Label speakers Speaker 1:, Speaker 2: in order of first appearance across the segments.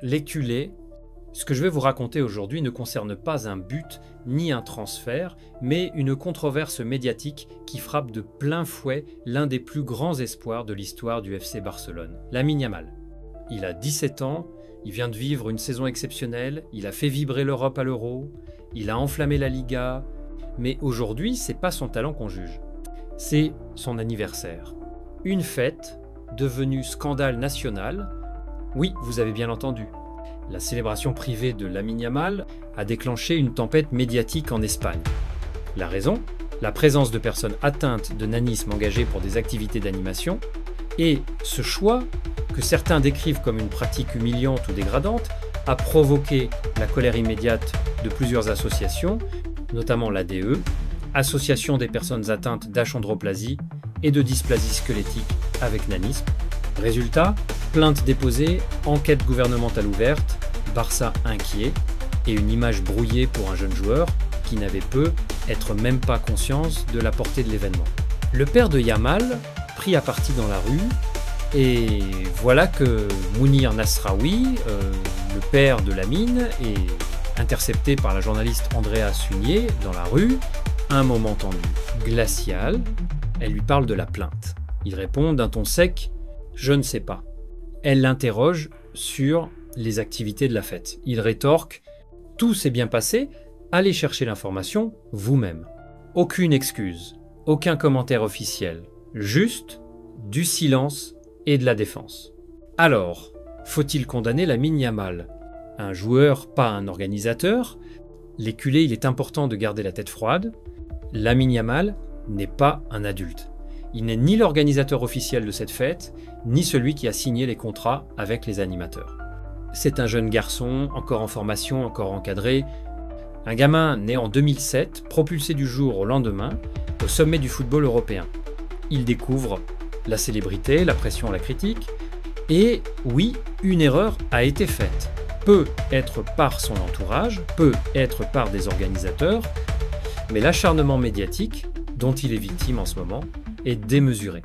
Speaker 1: L'éculé, ce que je vais vous raconter aujourd'hui ne concerne pas un but ni un transfert, mais une controverse médiatique qui frappe de plein fouet l'un des plus grands espoirs de l'histoire du FC Barcelone, Lamine Yamal. Il a 17 ans, il vient de vivre une saison exceptionnelle, il a fait vibrer l'Europe à l'Euro, il a enflammé la Liga, mais aujourd'hui, c'est pas son talent qu'on juge, c'est son anniversaire. Une fête devenue scandale national. Oui, vous avez bien entendu. La célébration privée de Lamine Yamal a déclenché une tempête médiatique en Espagne. La raison ? La présence de personnes atteintes de nanisme engagées pour des activités d'animation et ce choix, que certains décrivent comme une pratique humiliante ou dégradante, a provoqué la colère immédiate de plusieurs associations, notamment l'ADE, Association des personnes atteintes d'achondroplasie et de dysplasie squelettique avec nanisme. Résultat, plainte déposée, enquête gouvernementale ouverte, Barça inquiet et une image brouillée pour un jeune joueur qui n'avait peu être même pas conscience de la portée de l'événement. Le père de Yamal, pris à partie dans la rue, et voilà que Mounir Nasraoui, le père de Lamine, est intercepté par la journaliste Andrea Sunier dans la rue. Un moment tendu, glacial, elle lui parle de la plainte. Il répond d'un ton sec « Je ne sais pas ». Elle l'interroge sur les activités de la fête. Il rétorque « Tout s'est bien passé, allez chercher l'information vous-même ». Aucune excuse, aucun commentaire officiel, juste du silence et de la défense. Alors, faut-il condamner Lamine Yamal ? Un joueur, pas un organisateur. L'éculé, il est important de garder la tête froide. Lamine Yamal n'est pas un adulte. Il n'est ni l'organisateur officiel de cette fête, ni celui qui a signé les contrats avec les animateurs. C'est un jeune garçon, encore en formation, encore encadré. Un gamin né en 2007, propulsé du jour au lendemain, au sommet du football européen. Il découvre la célébrité, la pression, la critique. Et oui, une erreur a été faite. Peut être par son entourage, peut être par des organisateurs, mais l'acharnement médiatique, dont il est victime en ce moment, est démesuré.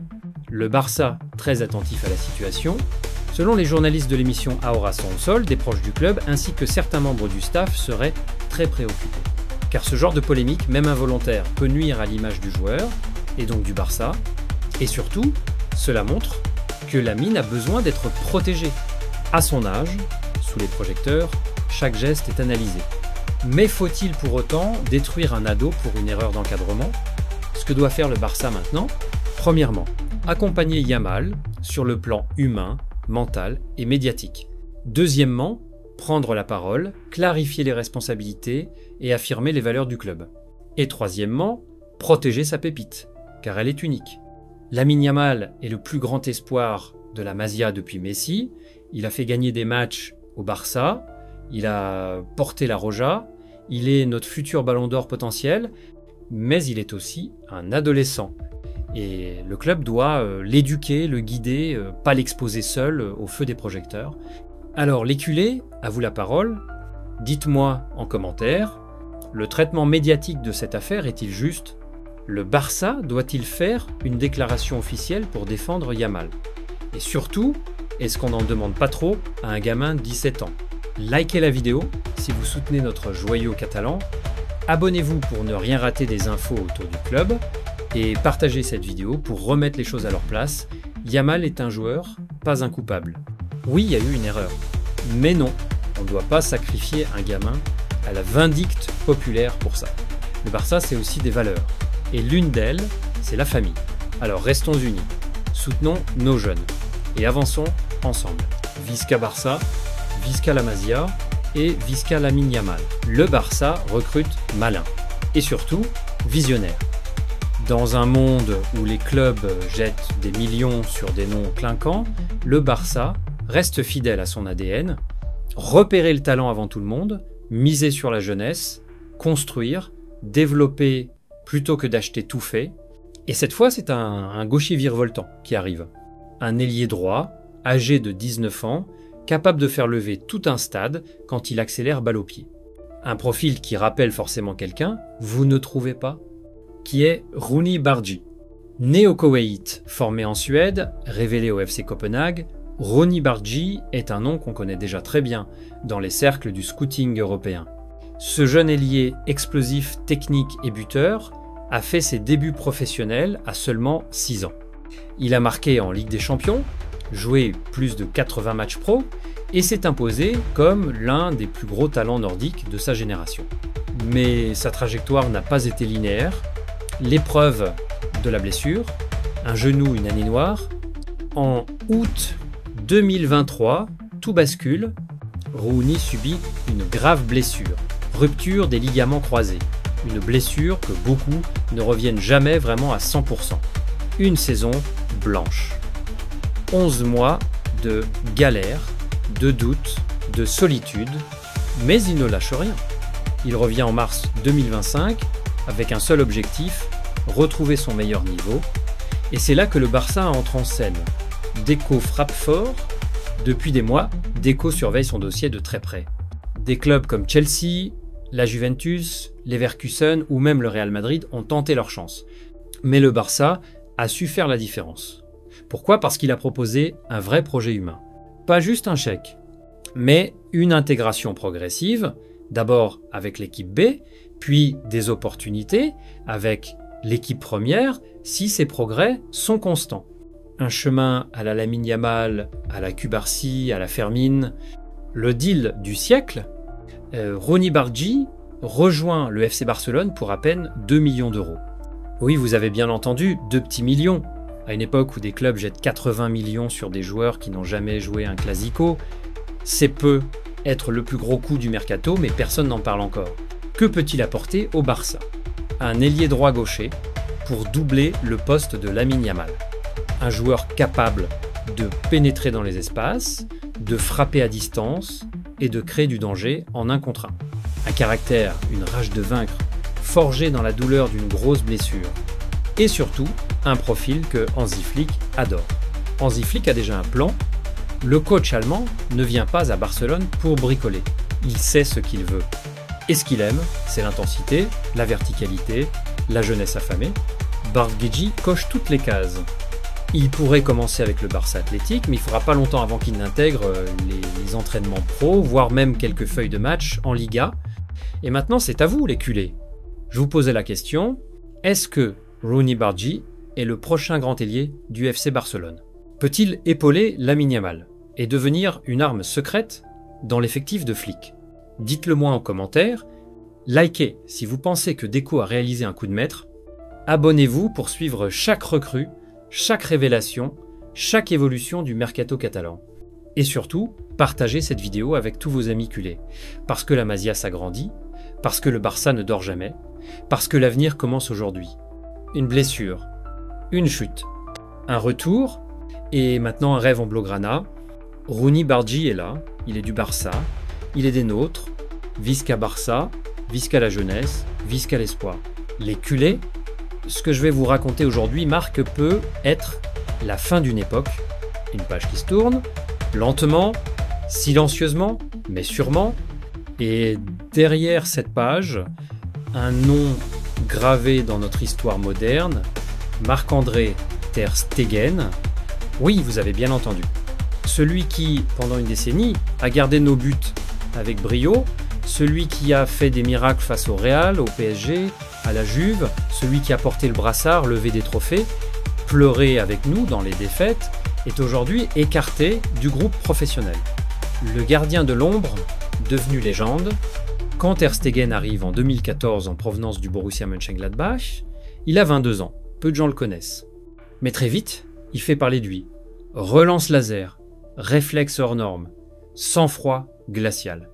Speaker 1: Le Barça, très attentif à la situation, selon les journalistes de l'émission Ahora Sol, des proches du club, ainsi que certains membres du staff, seraient très préoccupés. Car ce genre de polémique, même involontaire, peut nuire à l'image du joueur, et donc du Barça, et surtout, cela montre que Lamine a besoin d'être protégé. À son âge, sous les projecteurs, chaque geste est analysé. Mais faut-il pour autant détruire un ado pour une erreur d'encadrement ? Ce que doit faire le Barça maintenant, premièrement, accompagner Yamal sur le plan humain, mental et médiatique. Deuxièmement, prendre la parole, clarifier les responsabilités et affirmer les valeurs du club. Et troisièmement, protéger sa pépite, car elle est unique. Lamine Yamal est le plus grand espoir de la Masia depuis Messi. Il a fait gagner des matchs au Barça, il a porté la Roja, il est notre futur ballon d'or potentiel, mais il est aussi un adolescent. Et le club doit l'éduquer, le guider, pas l'exposer seul au feu des projecteurs. Alors l'éculé, à vous la parole, dites-moi en commentaire, le traitement médiatique de cette affaire est-il juste ? Le Barça doit-il faire une déclaration officielle pour défendre Yamal ? Et surtout, est-ce qu'on n'en demande pas trop à un gamin de 17 ans ? Likez la vidéo si vous soutenez notre joyau catalan, abonnez-vous pour ne rien rater des infos autour du club et partagez cette vidéo pour remettre les choses à leur place. Yamal est un joueur, pas un coupable. Oui, il y a eu une erreur, mais non, on ne doit pas sacrifier un gamin à la vindicte populaire pour ça. Le Barça, c'est aussi des valeurs, et l'une d'elles, c'est la famille. Alors restons unis, soutenons nos jeunes et avançons ensemble. Visca Barça, Visca la Masia et Visca Lamine Yamal. Le Barça recrute malin et surtout visionnaire. Dans un monde où les clubs jettent des millions sur des noms clinquants, le Barça reste fidèle à son ADN, repérer le talent avant tout le monde, miser sur la jeunesse, construire, développer plutôt que d'acheter tout fait. Et cette fois, c'est un gaucher virevoltant qui arrive. Un ailier droit, âgé de 19 ans, capable de faire lever tout un stade quand il accélère balle au pied. Un profil qui rappelle forcément quelqu'un, vous ne trouvez pas ? Qui est Rooney Bargi. Né au Koweït, formé en Suède, révélé au FC Copenhague, Ronny Bargi est un nom qu'on connaît déjà très bien dans les cercles du scouting européen. Ce jeune ailier explosif, technique et buteur a fait ses débuts professionnels à seulement 6 ans. Il a marqué en Ligue des Champions, joué plus de 80 matchs pro et s'est imposé comme l'un des plus gros talents nordiques de sa génération. Mais sa trajectoire n'a pas été linéaire. L'épreuve de la blessure, un genou, une année noire. En août 2023, tout bascule. Ronny subit une grave blessure, rupture des ligaments croisés. Une blessure que beaucoup ne reviennent jamais vraiment à 100%. Une saison blanche. 11 mois de galère, de doute, de solitude, mais il ne lâche rien. Il revient en mars 2025 avec un seul objectif, retrouver son meilleur niveau. Et c'est là que le Barça entre en scène. Deco frappe fort. Depuis des mois, Deco surveille son dossier de très près. Des clubs comme Chelsea, la Juventus, Leverkusen ou même le Real Madrid ont tenté leur chance. Mais le Barça a su faire la différence. Pourquoi ? Parce qu'il a proposé un vrai projet humain. Pas juste un chèque, mais une intégration progressive, d'abord avec l'équipe B, puis des opportunités avec l'équipe première si ses progrès sont constants. Un chemin à la Lamine Yamal, à la Cubarsí, à la Fermine. Le deal du siècle, Ronny Bargi rejoint le FC Barcelone pour à peine 2 millions d'euros. Oui, vous avez bien entendu, 2 petits millions. À une époque où des clubs jettent 80 millions sur des joueurs qui n'ont jamais joué un classico, c'est peu être le plus gros coup du mercato, mais personne n'en parle encore. Que peut-il apporter au Barça ? Un ailier droit gaucher pour doubler le poste de Lamine Yamal. Un joueur capable de pénétrer dans les espaces, de frapper à distance et de créer du danger en 1 contre 1. Un caractère, une rage de vaincre, forgé dans la douleur d'une grosse blessure. Et surtout, un profil que Hansi Flick adore. Hansi Flick a déjà un plan. Le coach allemand ne vient pas à Barcelone pour bricoler. Il sait ce qu'il veut. Et ce qu'il aime, c'est l'intensité, la verticalité, la jeunesse affamée. Bargi coche toutes les cases. Il pourrait commencer avec le Barça Athletic, mais il ne faudra pas longtemps avant qu'il n'intègre les entraînements pro, voire même quelques feuilles de match en Liga. Et maintenant, c'est à vous, les culés. Je vous posais la question, est-ce que Ronny Bargi est le prochain grand ailier du FC Barcelone? Peut-il épauler Lamine Yamal et devenir une arme secrète dans l'effectif de Flick? Dites-le moi en commentaire. Likez si vous pensez que Deco a réalisé un coup de maître. Abonnez-vous pour suivre chaque recrue, chaque révélation, chaque évolution du mercato catalan. Et surtout, partagez cette vidéo avec tous vos amis culés. Parce que la Masia s'agrandit, parce que le Barça ne dort jamais, parce que l'avenir commence aujourd'hui. Une blessure, une chute, un retour, et maintenant un rêve en blaugrana. Ronny Bargi est là, il est du Barça, il est des nôtres. Visca Barça, visca la jeunesse, visca l'espoir. Les culés, ce que je vais vous raconter aujourd'hui marque peut être la fin d'une époque, une page qui se tourne, lentement, silencieusement, mais sûrement, et derrière cette page, un nom gravé dans notre histoire moderne, Marc-André ter Stegen. Oui, vous avez bien entendu. Celui qui, pendant une décennie, a gardé nos buts avec brio, celui qui a fait des miracles face au Real, au PSG, à la Juve, celui qui a porté le brassard, levé des trophées, pleuré avec nous dans les défaites, est aujourd'hui écarté du groupe professionnel. Le gardien de l'ombre, devenu légende, quand ter Stegen arrive en 2014 en provenance du Borussia Mönchengladbach, il a 22 ans, peu de gens le connaissent. Mais très vite, il fait parler de lui. Relance laser, réflexe hors norme, sang-froid glacial.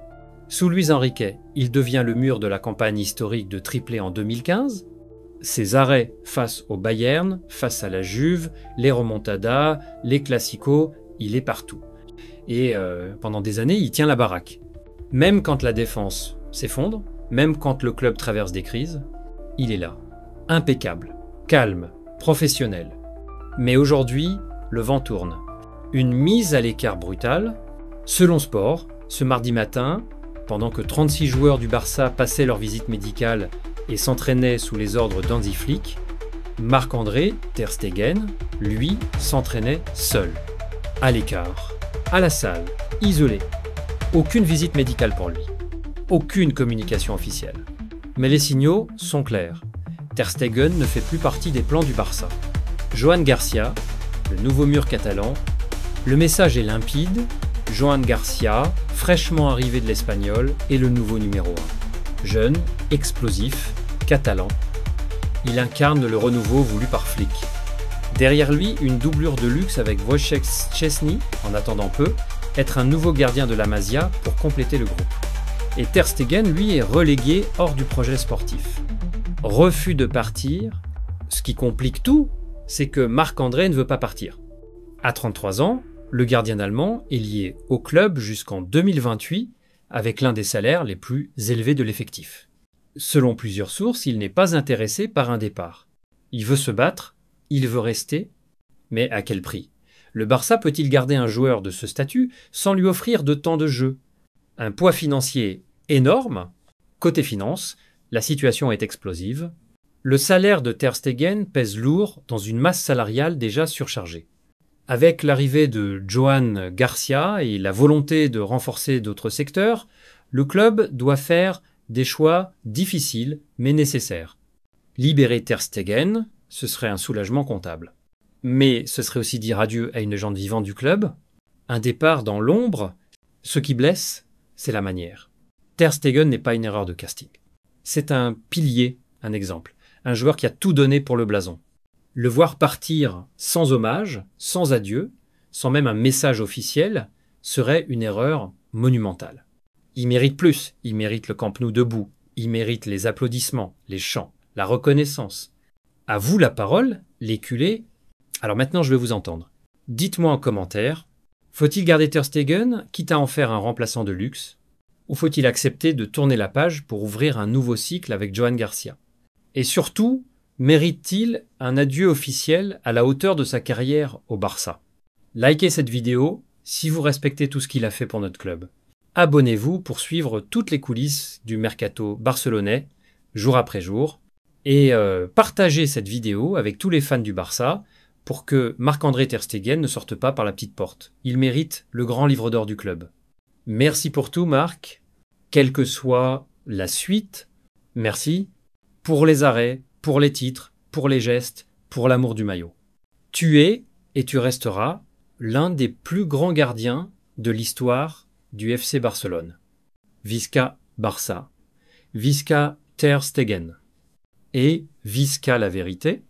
Speaker 1: Sous Luis Enrique, il devient le mur de la campagne historique de triplé en 2015. Ses arrêts face au Bayern, face à la Juve, les remontadas, les classicos, il est partout. Et pendant des années, il tient la baraque. Même quand la défense s'effondre, même quand le club traverse des crises, il est là. Impeccable, calme, professionnel. Mais aujourd'hui, le vent tourne. Une mise à l'écart brutale. Selon Sport, ce mardi matin, pendant que 36 joueurs du Barça passaient leur visite médicale et s'entraînaient sous les ordres d'Hansi Flick, Marc-André ter Stegen, lui, s'entraînait seul, à l'écart. à la salle, isolé. Aucune visite médicale pour lui. Aucune communication officielle. Mais les signaux sont clairs. Ter Stegen ne fait plus partie des plans du Barça. Joan Garcia, le nouveau mur catalan, le message est limpide. Joan Garcia, fraîchement arrivé de l'Espagnol, est le nouveau numéro 1. Jeune, explosif, catalan. Il incarne le renouveau voulu par Flick. Derrière lui, une doublure de luxe avec Wojciech Szczesny, en attendant peu, être un nouveau gardien de la Masia pour compléter le groupe. Et Ter Stegen, lui, est relégué hors du projet sportif. Refus de partir. Ce qui complique tout, c'est que Marc-André ne veut pas partir. À 33 ans, le gardien allemand est lié au club jusqu'en 2028 avec l'un des salaires les plus élevés de l'effectif. Selon plusieurs sources, il n'est pas intéressé par un départ. Il veut se battre, il veut rester, mais à quel prix ? Le Barça peut-il garder un joueur de ce statut sans lui offrir de temps de jeu ? Un poids financier énorme. Côté finance, la situation est explosive. Le salaire de Ter Stegen pèse lourd dans une masse salariale déjà surchargée. Avec l'arrivée de Joan Garcia et la volonté de renforcer d'autres secteurs, le club doit faire des choix difficiles mais nécessaires. Libérer Ter Stegen, ce serait un soulagement comptable. Mais ce serait aussi dire adieu à une légende vivante du club. Un départ dans l'ombre, ce qui blesse, c'est la manière. Ter Stegen n'est pas une erreur de casting. C'est un pilier, un exemple. Un joueur qui a tout donné pour le blason. Le voir partir sans hommage, sans adieu, sans même un message officiel, serait une erreur monumentale. Il mérite plus, il mérite le Camp Nou debout, il mérite les applaudissements, les chants, la reconnaissance. À vous la parole, les culés. Alors maintenant je vais vous entendre. Dites-moi en commentaire, faut-il garder Ter Stegen, quitte à en faire un remplaçant de luxe, ou faut-il accepter de tourner la page pour ouvrir un nouveau cycle avec Joan Garcia ? Et surtout, mérite-t-il un adieu officiel à la hauteur de sa carrière au Barça ? Likez cette vidéo si vous respectez tout ce qu'il a fait pour notre club. Abonnez-vous pour suivre toutes les coulisses du mercato barcelonais, jour après jour. Et partagez cette vidéo avec tous les fans du Barça pour que Marc-André Ter Stegen ne sorte pas par la petite porte. Il mérite le grand livre d'or du club. Merci pour tout, Marc. Quelle que soit la suite, merci pour les arrêts, pour les titres, pour les gestes, pour l'amour du maillot. Tu es et tu resteras l'un des plus grands gardiens de l'histoire du FC Barcelone. Visca Barça. Visca Ter Stegen. Et visca la vérité.